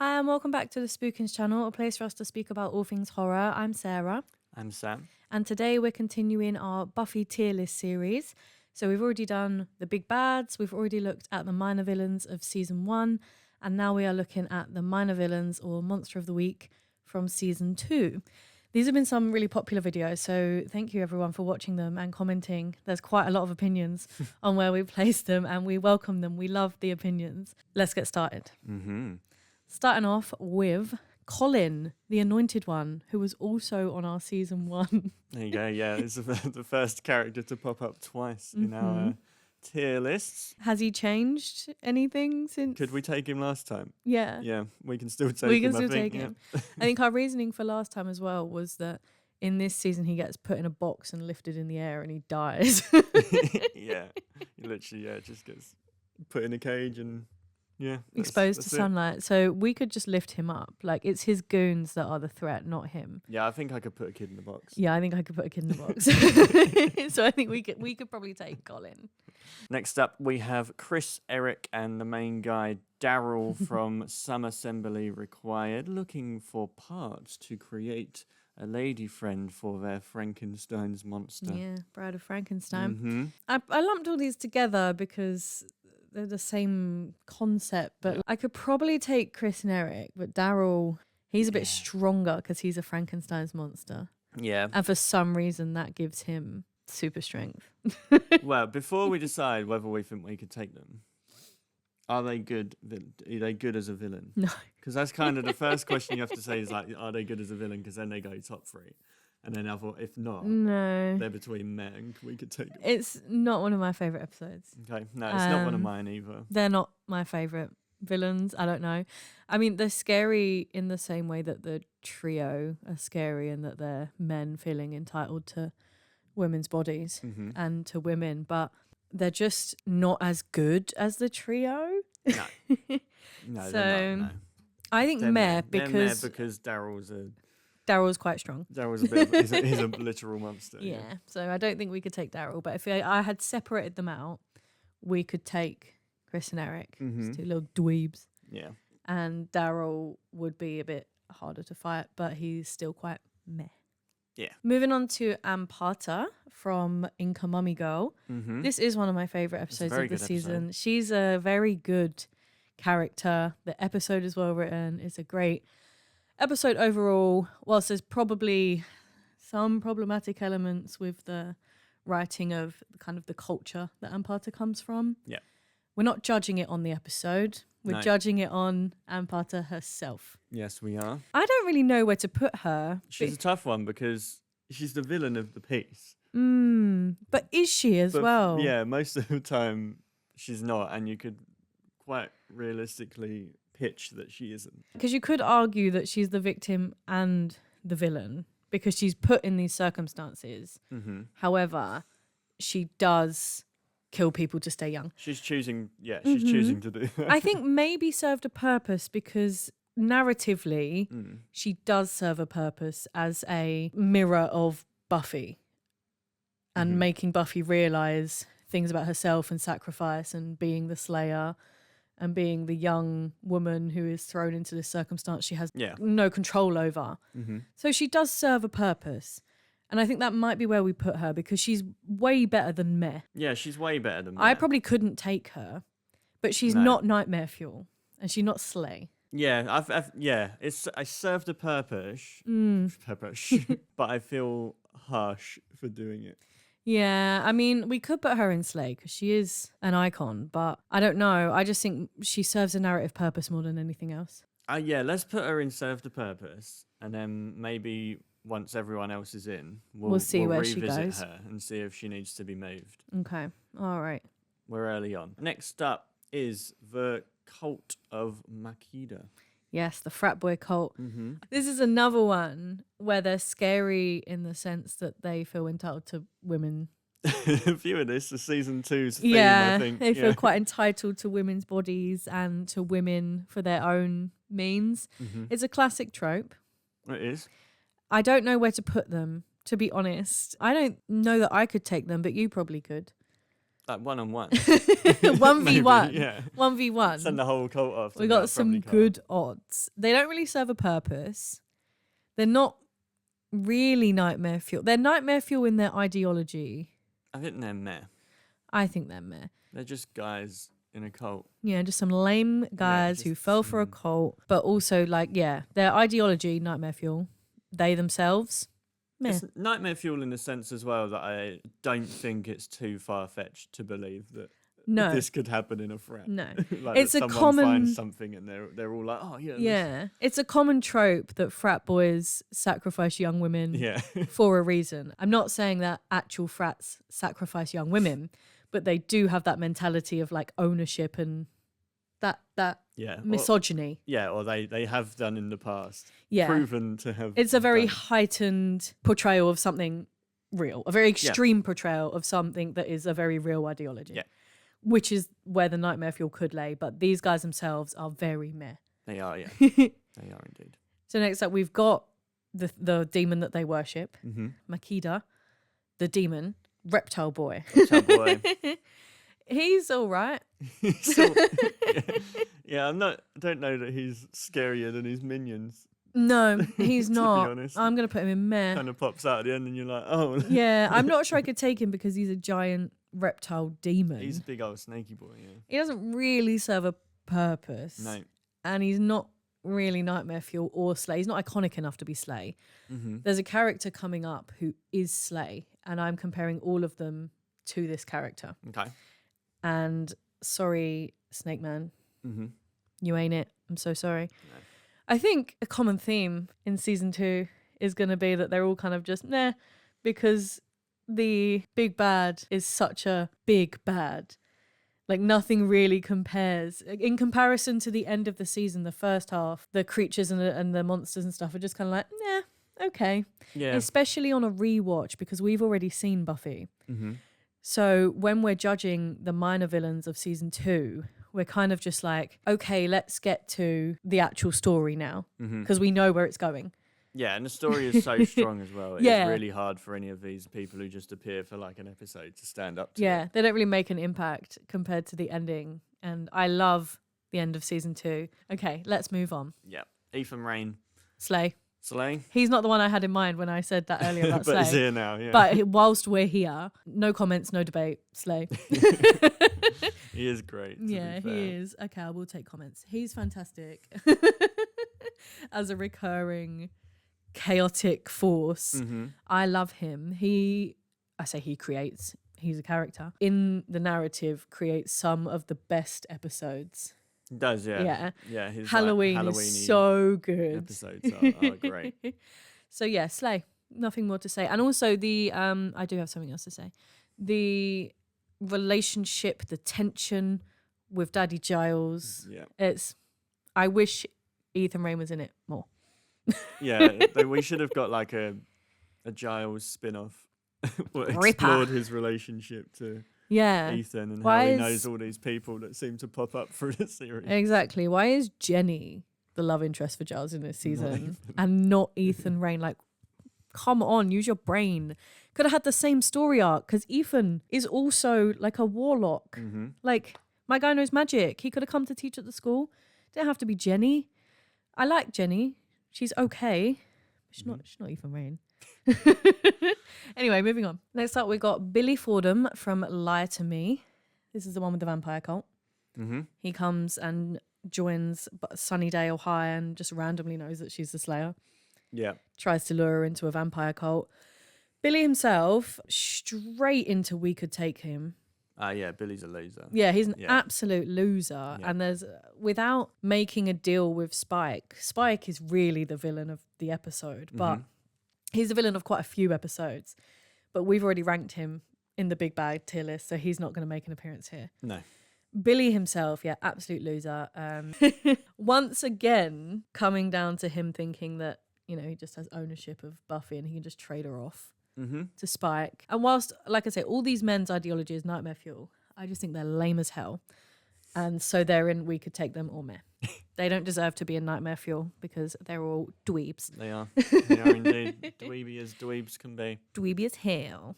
Hi and welcome back to the Spookins channel, a place for us to speak about all things horror. I'm Sarah. I'm Sam. And today we're continuing our Buffy tier list series. So we've already done the big bads, we've already looked at the minor villains of season 1, and now we are looking at the minor villains or monster of the week from season 2. These have been some really popular videos, so thank you everyone for watching them and commenting. There's quite a lot of opinions on where we placed them and we welcome them. We love the opinions. Let's get started. Starting off with Colin, the Anointed One, who was also on our season 1. There you go. Yeah, it's the first character to pop up twice in our tier lists. Has he changed anything since? Could we take him last time? Yeah. Yeah, we can still take him. We can still I think. take him. I think our reasoning for last time as well was that in this season he gets put in a box and lifted in the air and he dies. Yeah, he literally just gets put in a cage and exposed that's to it. sunlight. So we could just lift him up. Like, it's his goons that are the threat, not him. Yeah, I think I could put a kid in the box. Yeah, I think I could put a kid in the box. So I think we could probably take Colin. Next up, we have Chris, Eric, and the main guy, Daryl from Some Assembly Required, looking for parts to create a lady friend for their Frankenstein's monster. Yeah, Bride of Frankenstein. Mm-hmm. I lumped all these together because they're the same concept, but I could probably take Chris and Eric, but Daryl, he's a bit stronger because he's a Frankenstein's monster. Yeah. And for some reason that gives him super strength. Well, before we decide whether we think we could take them, are they good? Are they good as a villain? No. Because that's kind of the first question you have to say is like, are they good as a villain? Because then they go top 3. And then if not, No. they're between men. We could take them. It's not one of my favourite episodes. Okay. No, it's not one of mine either. They're not my favourite villains. I don't know. I mean, they're scary in the same way that the trio are scary and that they're men feeling entitled to women's bodies and to women, but they're just not as good as the trio. No. No, So, they're not. No. I think They're meh meh. They're meh because because Daryl's quite strong. a bit of, he's a literal monster. Yeah, so I don't think we could take Daryl, but if I had separated them out, we could take Chris and Eric, just two little dweebs. Yeah. And Daryl would be a bit harder to fight, but he's still quite meh. Yeah. Moving on to Ampata from Inca Mummy Girl. This is one of my favourite episodes of the season. She's a very good character. The episode is well written. It's a great episode overall. Whilst there's probably some problematic elements with the writing of kind of the culture that Ampata comes from. Yeah. We're not judging it on the episode. We're judging it on Ampata herself. Yes, we are. I don't really know where to put her. She's a tough one because she's the villain of the piece. But is she as well? Yeah, most of the time she's not, and you could quite realistically pitch that she isn't. Because you could argue that she's the victim and the villain because she's put in these circumstances. However, she does kill people to stay young. She's choosing, she's choosing to do that. I think maybe served a purpose because narratively, she does serve a purpose as a mirror of Buffy and making Buffy realise things about herself and sacrifice and being the Slayer and being the young woman who is thrown into this circumstance she has no control over. So she does serve a purpose. And I think that might be where we put her because she's way better than Meh. Yeah, she's way better than Meh. I probably couldn't take her, but she's not Nightmare Fuel and she's not Slay. Yeah, I served a purpose, but I feel harsh for doing it. Yeah, I mean, we could put her in Slay because she is an icon, but I don't know. I just think she serves a narrative purpose more than anything else. Let's put her in served a purpose, and then maybe once everyone else is in, we'll see where she revisit goes. her and see if she needs to be moved. Okay, all right. We're early on. Next up is the Cult of Makeda. Yes, the frat boy cult. This is another one where they're scary in the sense that they feel entitled to women. View this, the season 2's theme, Yeah, I think. they feel quite entitled to women's bodies and to women for their own means. It's a classic trope. It is. I don't know where to put them, to be honest. I don't know that I could take them, but you probably could. Like 1-on-1. 1v1. Yeah. 1v1. Send the whole cult off. We got some good odds. They don't really serve a purpose. They're not really nightmare fuel. They're nightmare fuel in their ideology. I think they're meh. I think they're meh. They're just guys in a cult. Yeah, just some lame guys who fell for a cult. But also, like, yeah, their ideology, nightmare fuel. They themselves, meh. It's nightmare fuel in the sense as well that I don't think it's too far-fetched to believe that this could happen in a frat. No. Like It's that a someone common... finds something and they're all like, oh, yeah. Yeah. It's a common trope that frat boys sacrifice young women for a reason. I'm not saying that actual frats sacrifice young women, but they do have that mentality of like ownership and that misogyny. Or they have done in the past. Yeah. Proven to have. It's a very heightened portrayal of something real, a very extreme portrayal of something that is a very real ideology. Yeah. Which is where the nightmare fuel could lay. But these guys themselves are very meh. They are, yeah. They are indeed. So next up, we've got the demon that they worship, Makida, the demon, reptile boy. Reptile boy. He's all right. I don't know that he's scarier than his minions. No, he's not. To be honest. I'm going to put him in meh. Kind of pops out at the end and you're like, oh. Yeah, I'm not sure I could take him because he's a giant reptile demon. He's a big old snaky boy, yeah. He doesn't really serve a purpose. No. And he's not really nightmare fuel or Slay. He's not iconic enough to be Slay. Mm-hmm. There's a character coming up who is Slay, and I'm comparing all of them to this character. Okay. And sorry, Snake Man, you ain't it. I'm so sorry. No. I think a common theme in season 2 is going to be that they're all kind of just meh, because the big bad is such a big bad. Like nothing really compares. In comparison to the end of the season, the first half, the creatures and the monsters and stuff are just kind of like, nah, okay. Yeah. Especially on a rewatch because we've already seen Buffy. Mm-hmm. So when we're judging the minor villains of season 2, we're kind of just like, okay, let's get to the actual story now because we know where it's going. Yeah, and the story is so strong as well. It's really hard for any of these people who just appear for like an episode to stand up to it. They don't really make an impact compared to the ending. And I love the end of season 2. Okay, let's move on. Yeah. Ethan Rain. Slay. He's not the one I had in mind when I said that earlier about Slay. But he's here now, yeah. But whilst we're here, no comments, no debate, Slay. He is great. Yeah, he is. Okay, I will take comments. He's fantastic. As a recurring chaotic force. I love him. He's a character. In the narrative, creates some of the best episodes. It does, yeah. Yeah. His Halloween is so good. Episodes are great. So yeah, Slay. Nothing more to say. And also the I do have something else to say. The relationship, the tension with Daddy Giles. Yeah. I wish Ethan Rain was in it more. Yeah, we should have got like a Giles spin-off what explored his relationship to Ethan and how he knows all these people that seem to pop up through the series. Exactly. Why is Jenny the love interest for Giles in this season and not Ethan Rain? Like, come on, use your brain. Could have had the same story arc because Ethan is also like a warlock. Like, my guy knows magic. He could have come to teach at the school. Didn't have to be Jenny. I like Jenny. She's okay. She's not Ethan Rain. Anyway, moving on. Next up, we got Billy Fordham from Lie to Me. This is the one with the vampire cult. He comes and joins Sunnydale High and just randomly knows that she's the Slayer. Yeah. Tries to lure her into a vampire cult. Billy himself, straight into we could take him. Billy's a loser. Yeah, he's an absolute loser. Yeah. And there's, without making a deal with Spike is really the villain of the episode, but he's the villain of quite a few episodes. But we've already ranked him in the big bag tier list, so he's not going to make an appearance here. No. Billy himself, absolute loser. Once again, coming down to him thinking that, he just has ownership of Buffy and he can just trade her off to Spike. And whilst, like I say, all these men's ideology is nightmare fuel, I just think they're lame as hell. And so therein we could take them or meh. They don't deserve to be in nightmare fuel because they're all dweebs. They are. They are indeed. Dweeby as dweebs can be. Dweeby as hell.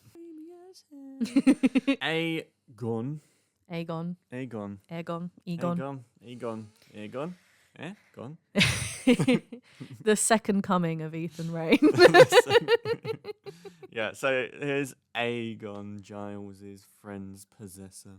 A Gone. Aegon. Aegon. Egon. Egon. Aegon. Gone. The second coming of Ethan Rain. Yeah, so here's Aegon, Giles's friend's possessor.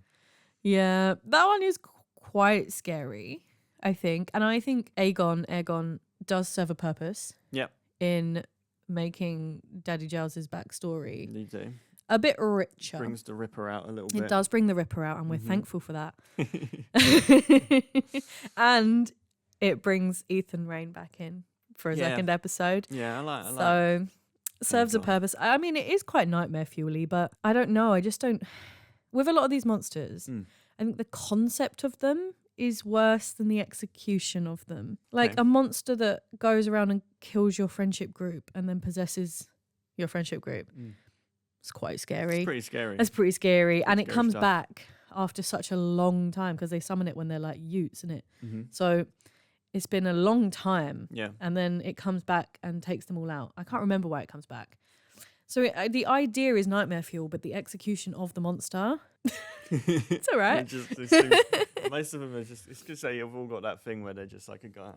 Yeah, that one is quite scary, I think. And I think Aegon does serve a purpose. Yep. In making Daddy Giles's backstory You do. a bit richer. Brings the Ripper out a little bit. It does bring the Ripper out, and we're Mhm. thankful for that. And it brings Ethan Rain back in for a second episode. Yeah, I like. So serves a Aegon. purpose. I mean, it is quite nightmare fuely, but I don't know. I just don't. With a lot of these monsters, I think the concept of them is worse than the execution of them. Like Okay. a monster that goes around and kills your friendship group and then possesses your friendship group. It's quite scary. It's pretty scary. It's pretty scary. And it scary comes stuff. back after such a long time because they summon it when they're like utes, isn't it? So it's been a long time. Yeah. And then it comes back and takes them all out. I can't remember why it comes back. So the idea is nightmare fuel, but the execution of the monster, it's all right. Most of them are just. It's because they've all got that thing where they're just like a guy.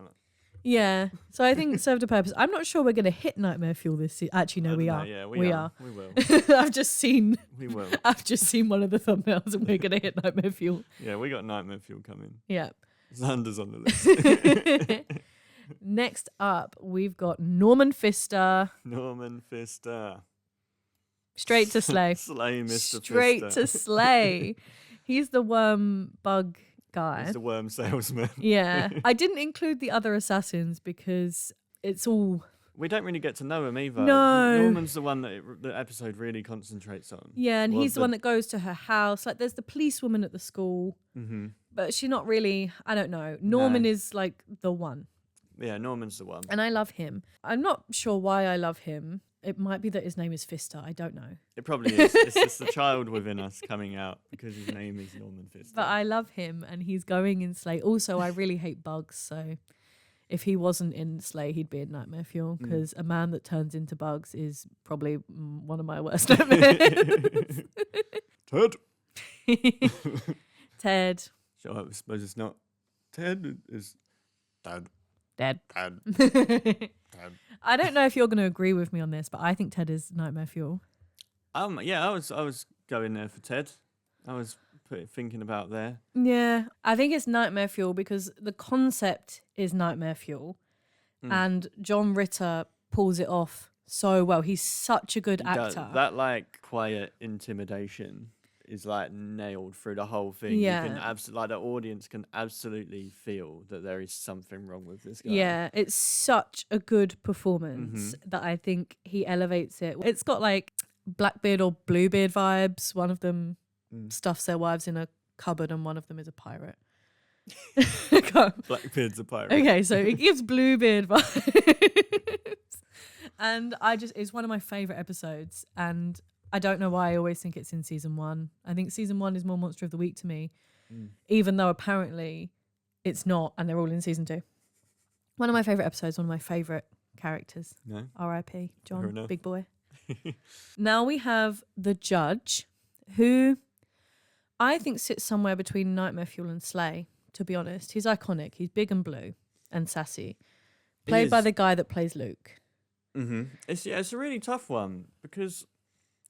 Yeah. So I think it served a purpose. I'm not sure we're going to hit nightmare fuel this season. Actually, no, we are. Yeah, we are. We will. I've just seen We will. I've just seen one of the thumbnails and we're going to hit nightmare fuel. Yeah, we got Nightmare Fuel coming. Yeah. Xander's on the list. Next up, we've got Norman Fister. Norman Fister. Straight to Slay. Slay, Mr. Straight Fister. to Slay. He's the worm bug guy. He's the worm salesman. Yeah. I didn't include the other assassins because it's all... We don't really get to know him either. No. Norman's the one that the episode really concentrates on. Yeah, and Well, he's the one that goes to her house. Like, there's the policewoman at the school, but she's not really... I don't know. Norman is, like, the one. Yeah, Norman's the one. And I love him. I'm not sure why I love him. It might be that his name is Fister. I don't know. It probably is. It's just the child within us coming out because his name is Norman Fister. But I love him and he's going in Slay. Also, I really hate bugs. So if he wasn't in Slay, he'd be in Nightmare Fuel because a man that turns into bugs is probably one of my worst nightmares. Ted. Ted. Sure, I suppose it's not. Ted is Dad. Dead. Dad. Dad. I don't know if you're going to agree with me on this, but I think Ted is Nightmare Fuel. Yeah, I was going there for Ted. I was thinking about there. Yeah, I think it's Nightmare Fuel because the concept is Nightmare Fuel, and John Ritter pulls it off so well. He's such a good actor. That like quiet intimidation is like nailed through the whole thing. Yeah. You can like the audience can absolutely feel that there is something wrong with this guy. Yeah, it's such a good performance that I think he elevates it. It's got like Blackbeard or Bluebeard vibes. One of them stuffs their wives in a cupboard and one of them is a pirate. Blackbeard's a pirate. Okay, so it gives Bluebeard vibes. And it's one of my favourite episodes. And I don't know why I always think it's in season 1. I think season 1 is more Monster of the Week to me, even though apparently it's not, and they're all in season 2. One of my favourite episodes, one of my favourite characters. No. R.I.P. Fair John, enough. big boy. Now we have the judge, who I think sits somewhere between Nightmare Fuel and Slay, to be honest. He's iconic. He's big and blue and sassy. Played by the guy that plays Luke. It's a really tough one because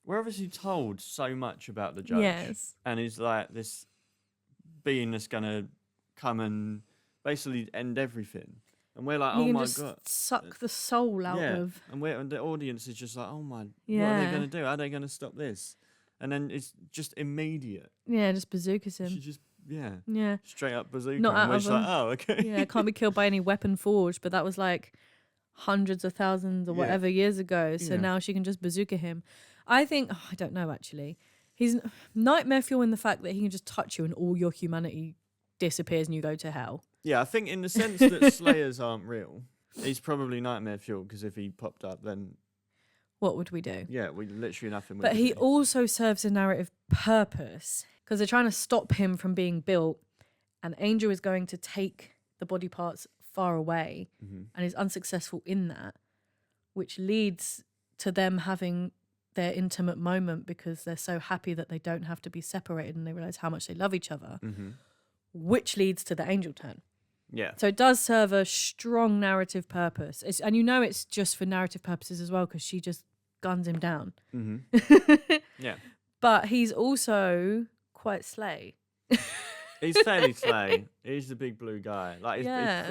we're obviously told so much about the judge. Yes. And he's like this being that's going to come and basically end everything. And we're like, He oh can my just God. suck the soul out of. And the audience is just like, oh my, what are Yeah. they going to do? How are they going to stop this? And then it's just immediate. Yeah, just bazookas She him. just, Yeah. straight up bazooka. Not and out we're of just like, them. oh, okay. Yeah, can't be killed by any weapon forged, but that was like hundreds of thousands or whatever years ago. So Yeah. now she can just bazooka him. I think, I don't know actually. He's Nightmare Fuel in the fact that he can just touch you and all your humanity disappears and you go to hell. Yeah, I think in the sense that Slayers aren't real, he's probably Nightmare Fuel because if he popped up, then What would we do? yeah, we literally nothing would But he do. also serves a narrative purpose because they're trying to stop him from being built, and Angel is going to take the body parts far away and is unsuccessful in that, which leads to them having their intimate moment because they're so happy that they don't have to be separated and they realize how much they love each other, which leads to the angel turn. Yeah. So it does serve a strong narrative purpose. And it's just for narrative purposes as well because she just guns him down. Yeah. But he's also quite slay. He's fairly slay. He's the big blue guy. Like,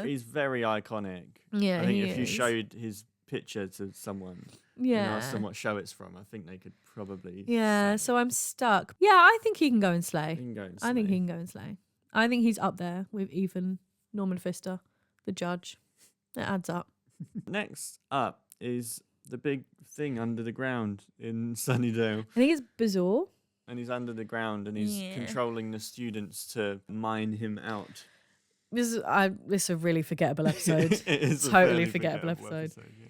he's very iconic. Yeah, I think he if you is. showed his picture to someone, asked them what show it's from, I think they could probably. Yeah, say. so I'm stuck. Yeah, I think he can go and slay. He can go and I think he slay. can go and slay. I think he's up there with even Norman Pfister, the judge. It adds up. Next up is the big thing under the ground in Sunnydale. I think it's bizarre. And he's under the ground and he's controlling the students to mine him out. This is a really forgettable episode. It is totally a fairly forgettable episode. Yeah.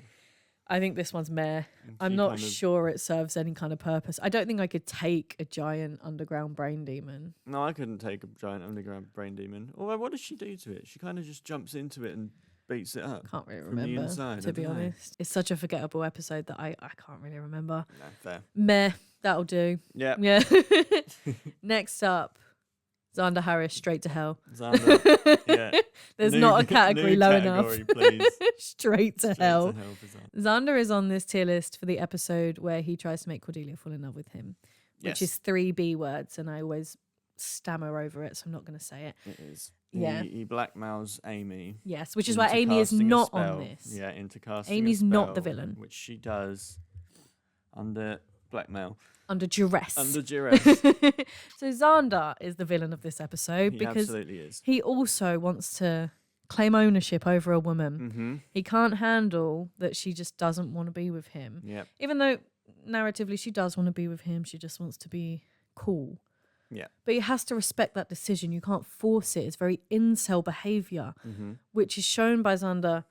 I think this one's meh. And I'm she not kind of- sure it serves any kind of purpose. I don't think I could take a giant underground brain demon. No, I couldn't take a giant underground brain demon. Although, what does she do to it? She kind of just jumps into it and beats it up. Can't really From the remember, inside, to I be dunno. honest. It's such a forgettable episode that I can't really remember. No, fair. Meh, that'll do. Yeah. Yeah. Next up, Xander Harris, straight to hell. Xander. Yeah. There's New- not a category new low category, enough. please. Straight to Straight hell. to hell for Xander. Xander is on this tier list for the episode where he tries to make Cordelia fall in love with him, which Yes. is 3 B words, and I always stammer over it, so I'm not going to say it. It is. Yeah. He blackmails Amy. Yes, which is why into Amy is casting a not on spell. this. Yeah, into casting Amy's a not the spell, villain. which she does under blackmail. Under duress. Under duress. So Xander is the villain of this episode He because absolutely is. he also wants to claim ownership over a woman. Mm-hmm. He can't handle that she just doesn't want to be with him. Yeah. Even though narratively she does want to be with him, she just wants to be cool. Yeah. But he has to respect that decision. You can't force it. It's very incel behaviour, which is shown by Xander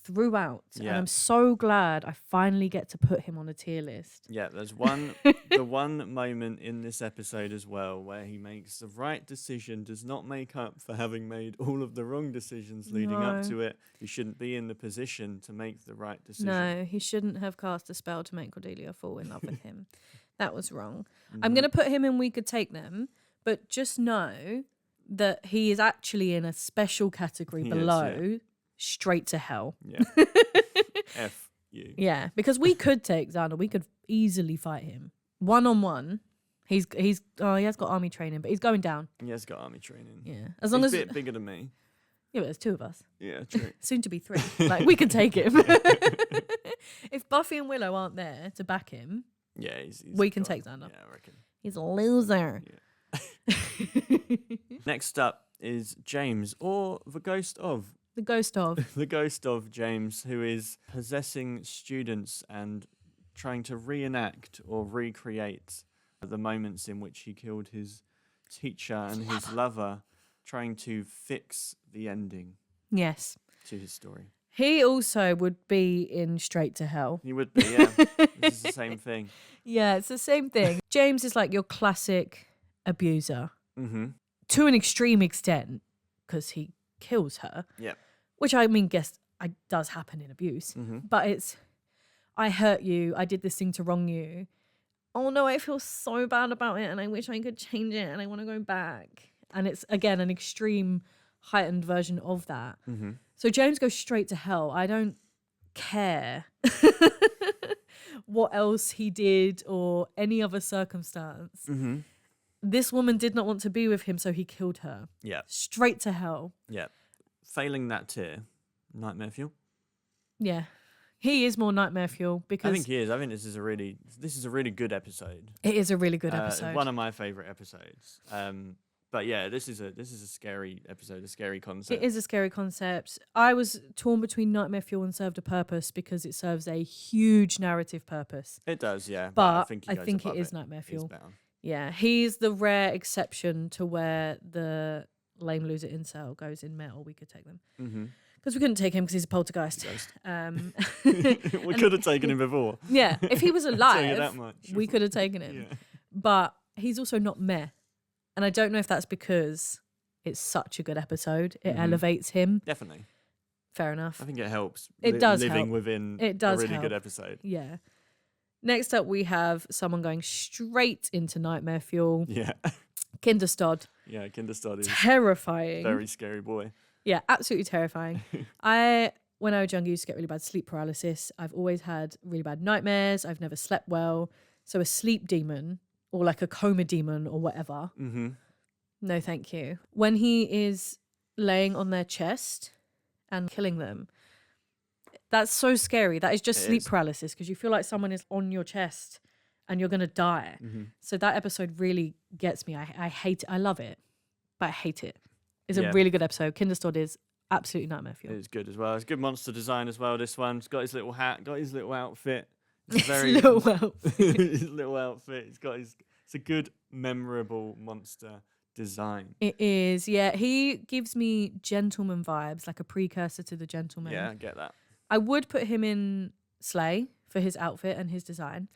throughout. And Yeah. I'm so glad I finally get to put him on a tier list. Yeah, there's the one moment in this episode as well where he makes the right decision, does not make up for having made all of the wrong decisions leading up No. to it. He shouldn't be in the position to make the right decision. No, he shouldn't have cast a spell to make Cordelia fall in love with him. That was wrong. Mm-hmm. I'm going to put him in We Could Take Them, but just know that he is actually in a special category He is, below, straight to hell. Yeah. F you. Yeah, because we could take Xander. We could easily fight him. 1-on-1. He has got army training, but he's going down. He has got army training. Yeah. As long He's as a bit bigger than me. yeah, but there's 2 of us. Yeah, true. Soon to be 3. Like we can take him. If Buffy and Willow aren't there to back him, Yeah, he's we can got- take Xander. Yeah, I reckon. he's a loser. Next up is James, or the ghost of The ghost of. the ghost of James, who is possessing students and trying to reenact or recreate the moments in which he killed his teacher and his lover, trying to fix the ending Yes. to his story. He also would be in Straight to Hell. He would be, yeah. This is the same thing. Yeah, it's the same thing. James is like your classic abuser Mm-hmm. to an extreme extent because he kills her. Yep. Which I mean, does happen in abuse. Mm-hmm. But it's, I hurt you. I did this thing to wrong you. Oh no, I feel so bad about it and I wish I could change it and I want to go back. And it's, again, an extreme heightened version of that. Mm-hmm. So James goes straight to hell. I don't care what else he did or any other circumstance. Mm-hmm. This woman did not want to be with him, so he killed her. Yeah. Straight to hell. Yeah. Failing that tier, Nightmare Fuel. Yeah. He is more nightmare fuel because I think he is. I think this is a really good episode. it is a really good episode. One of my favorite episodes. But yeah, this is a scary episode, a scary concept. It is a scary concept. I was torn between Nightmare Fuel and Served a Purpose because it serves a huge narrative purpose. It does, yeah. But I think it is Nightmare He's Fuel. better. Yeah, he's the rare exception to where the lame loser incel goes in metal. We could take them. Mm-hmm. Because we couldn't take him because he's a poltergeist. We could have taken him before. Yeah, if he was I'll tell you that alive, much. we could have taken him. Yeah. But he's also not meh. And I don't know if that's because it's such a good episode. It elevates him. Definitely. Fair enough. I think it helps. It does living help. within It does a really help. good episode. Yeah. Next up, we have someone going straight into nightmare fuel. Yeah. Kinderstod. Yeah, Kinderstad is Terrifying. very scary boy. Yeah, absolutely terrifying. When I was younger, used to get really bad sleep paralysis. I've always had really bad nightmares. I've never slept well. So a sleep demon or like a coma demon or whatever. Mm-hmm. No, thank you. When he is laying on their chest and killing them, that's so scary. That is just sleep paralysis because you feel like someone is on your chest and you're going to die. Mm-hmm. So that episode really gets me. I hate it. I love it, but I hate it. It's a really good episode. Kinderstod is absolutely nightmare fuel. It's good as well. It's good monster design as well, this one. It's got his little hat, got his little outfit. It's very His little outfit. his little outfit. It's a good, memorable monster design. It is, yeah. He gives me gentleman vibes, like a precursor to the gentleman. Yeah, I get that. I would put him in Slay for his outfit and his design.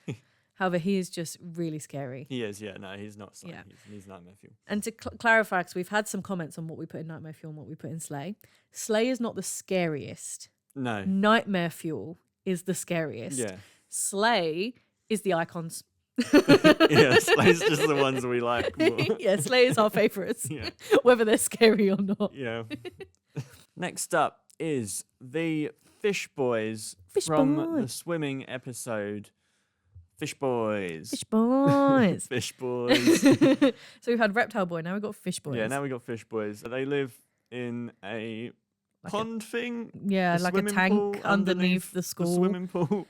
However, he is just really scary. He is, yeah. No, he's not Slay. Yeah. He's Nightmare Fuel. And to clarify, because we've had some comments on what we put in Nightmare Fuel and what we put in Slay. Slay is not the scariest. No. Nightmare Fuel is the scariest. Yeah. Slay is the icons. Yeah, Slay's just the ones we like more. Yeah, Slay is our favourites. Yeah. Whether they're scary or not. Yeah. Next up is the Fish Boys Fish from Boys. the swimming episode. Fish Boys. Fish Boys. Fish Boys. So we've had Reptile Boy, now we've got Fish Boys. Yeah, now we got Fish Boys. They live in a pond thing. Yeah, like a tank pool underneath the school. The swimming pool.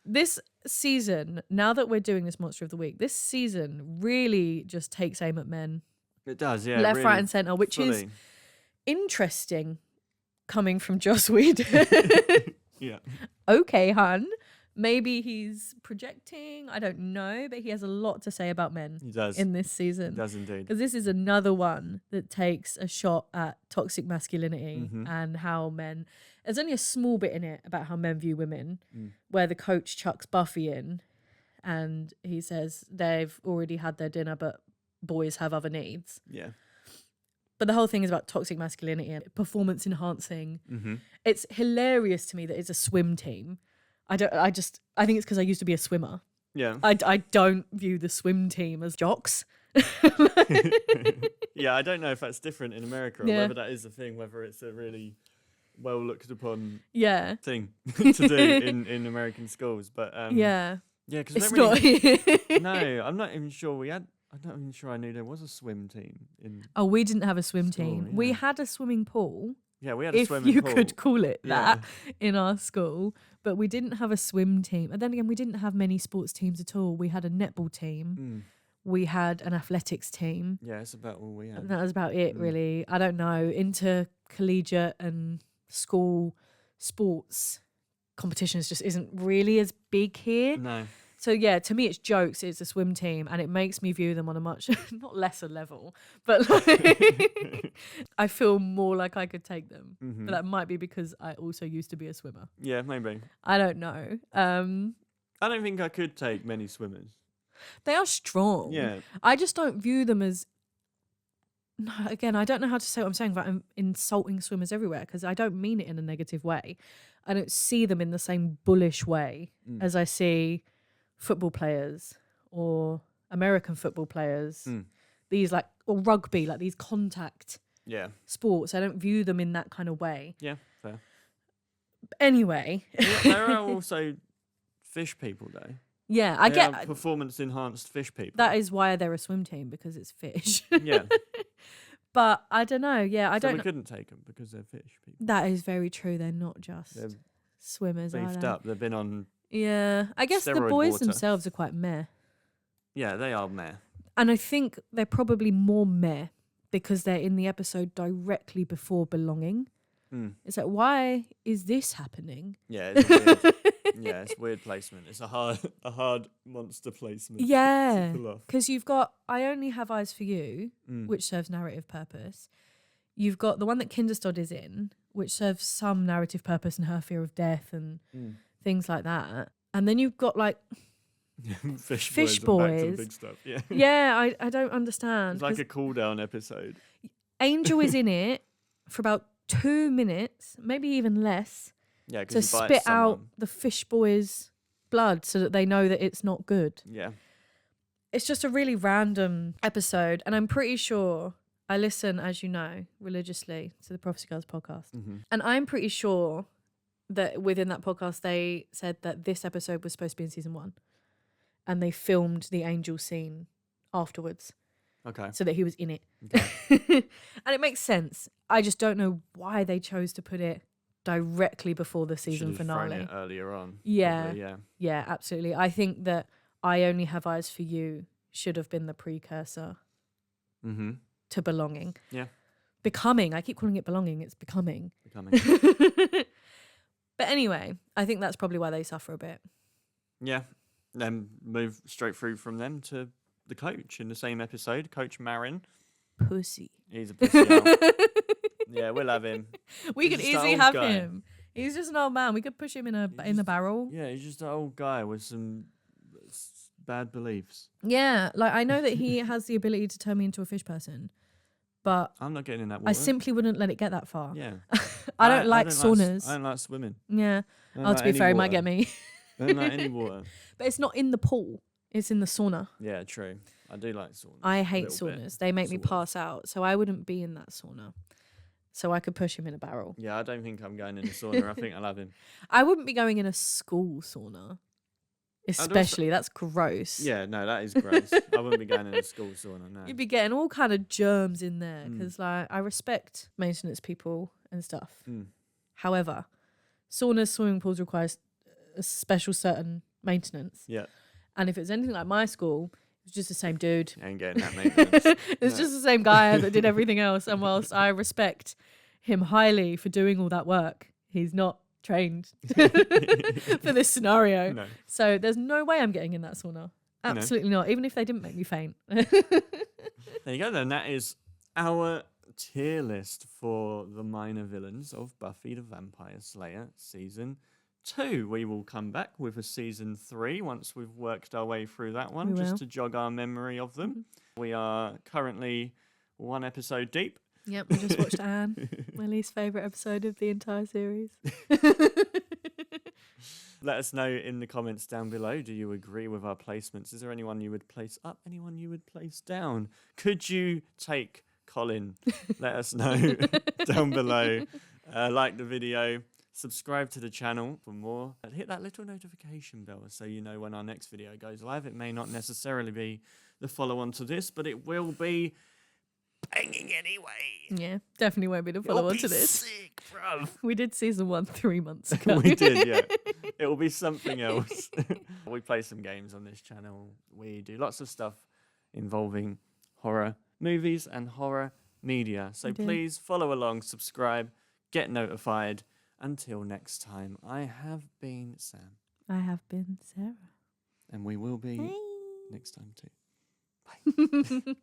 This season, now that we're doing this Monster of the Week, this season really just takes aim at men. It does, yeah. Left, really, right and centre, which is fully. interesting coming from Joss Whedon. Yeah. Okay, hun. Maybe he's projecting. I don't know, but he has a lot to say about men He does. in this season. He does indeed. Because this is another one that takes a shot at toxic masculinity Mhm. and how men. There's only a small bit in it about how men view women, Mm. where the coach chucks Buffy in and he says they've already had their dinner, but boys have other needs. Yeah. But the whole thing is about toxic masculinity and performance enhancing. Mm-hmm. It's hilarious to me that it's a swim team. I think it's because I used to be a swimmer. Yeah. I don't view the swim team as jocks. Yeah, I don't know if that's different in America or Yeah. whether that is the thing, whether it's a really well looked upon Yeah. thing to do in American schools. But Yeah. yeah, because It's not. no, I'm not even sure I'm not even sure I knew there was a swim team in. Oh, we didn't have a swim School, team. yeah. We had a swimming pool, Yeah, we had a if swimming you pool. could call it Yeah. that, in our school. But we didn't have a swim team. And then again, we didn't have many sports teams at all. We had a netball team. Mm. We had an athletics team. Yeah, it's about all we And had. that was about it, Mm. really. I don't know. Intercollegiate and school sports competitions just isn't really as big here. No. So yeah, to me it's jokes. It's a swim team, and it makes me view them on a much not lesser level, but like, I feel more like I could take them. Mhm. But that might be because I also used to be a swimmer. Yeah, maybe. I don't know. I don't think I could take many swimmers. They are strong. Yeah. I just don't view them as. No, again, I don't know how to say what I'm saying about insulting swimmers everywhere because I don't mean it in a negative way. I don't see them in the same bullish way Mm. as I see football players or American football players. Mm. These or rugby, like these contact Yeah. sports. I don't view them in that kind of way. Yeah. Fair. Anyway, There are also fish people though. yeah, I They get are performance enhanced fish people. that is why they're a swim team because it's fish. Yeah. But I don't know. Yeah, I So don't we know. couldn't take them because they're fish people. That is very true. They're not just They're swimmers, are beefed they? up. They've been on. Yeah, I guess the Steroid boys water. themselves are quite meh. Yeah, they are meh. And I think they're probably more meh because they're in the episode directly before belonging. Mm. It's like, why is this happening? Yeah, it's weird. Yeah, it's weird placement. It's a hard monster placement. Yeah, To pull off. because you've got I Only Have Eyes for You, Mm. which serves narrative purpose. You've got the one that Kinderstod is in, which serves some narrative purpose and her fear of death and Mm. things like that. And then you've got like, Fish Boys. boys. And back to the big stuff. Yeah. yeah, I don't understand. It's like 'cause a cool down episode. Angel is in it for about 2 minutes, maybe even less, Yeah, to because spit out the Fish Boys blood so that they know that it's not good. Yeah. It's just a really random episode. And I'm pretty sure I listen, as you know, religiously to the Prophecy Girls podcast. Mm-hmm. And I'm pretty sure that within that podcast, they said that this episode was supposed to be in season 1. And they filmed the angel scene afterwards. Okay. So that he was in it. Okay. And it makes sense. I just don't know why they chose to put it directly before the season Should've thrown finale. it earlier on. Yeah. Probably, yeah. Yeah, absolutely. I think that I Only Have Eyes for You should have been the precursor Mm-hmm. to Belonging. Yeah. Becoming. I keep calling it Belonging. It's Becoming. Becoming. But anyway, I think that's probably why they suffer a bit. Yeah. Then move straight through from them to the coach in the same episode, Coach Marin. Pussy. He's a pussy owl. Yeah, we'll have him. We He's could just an easily old have guy. him. He's just an old man. We could push him in the just- barrel. Yeah, he's just an old guy with some bad beliefs. Yeah, like I know that he has the ability to turn me into a fish person, but I'm not getting in that water. I simply wouldn't let it get that far. Yeah. I don't like saunas. I don't like swimming. Yeah. I don't Oh, like to be any fair, it water. might get me. I don't like any water. But it's not in the pool. It's in the sauna. Yeah, true. I do like saunas. I hate little bit, saunas. They make me sort of. pass out. So I wouldn't be in that sauna. So I could push him in a barrel. Yeah, I don't think I'm going in the sauna. I think I'll have him. I wouldn't be going in a school sauna. Especially. That's gross. Yeah, no, that is gross. I wouldn't be going in a school sauna, no. You'd be getting all kind of germs in there. Mm. Because like I respect maintenance people and stuff. Mm. However, saunas, swimming pools requires a special certain maintenance. Yeah, And if it's anything like my school, it's just the same dude. you ain't getting that maintenance. It's just the same guy that did everything else. And whilst I respect him highly for doing all that work, he's not trained for this scenario. No. So there's no way I'm getting in that sauna. Absolutely not. Even if they didn't make me faint. There you go then. That is our tier list for the minor villains of Buffy the Vampire Slayer Season 2. We will come back with a Season 3 once we've worked our way through that one, We just will. to jog our memory of them. We are currently 1 episode deep. Yep, we just watched Anne, my least favourite episode of the entire series. Let us know in the comments down below. Do you agree with our placements? Is there anyone you would place up? Anyone you would place down? Could you take Colin? Let us know down below. Like the video. Subscribe to the channel for more. And hit that little notification bell so you know when our next video goes live. It may not necessarily be the follow-on to this, but it will be banging anyway. Yeah, definitely won't be the follow on to this. Sick, bruv. We did season 1 3 months ago. We did, yeah. It will be something else. We play some games on this channel. We do lots of stuff involving horror movies and horror media. So We do. please follow along, subscribe, get notified. Until next time, I have been Sam. I have been Sarah. And we will be Bye. next time too. Bye.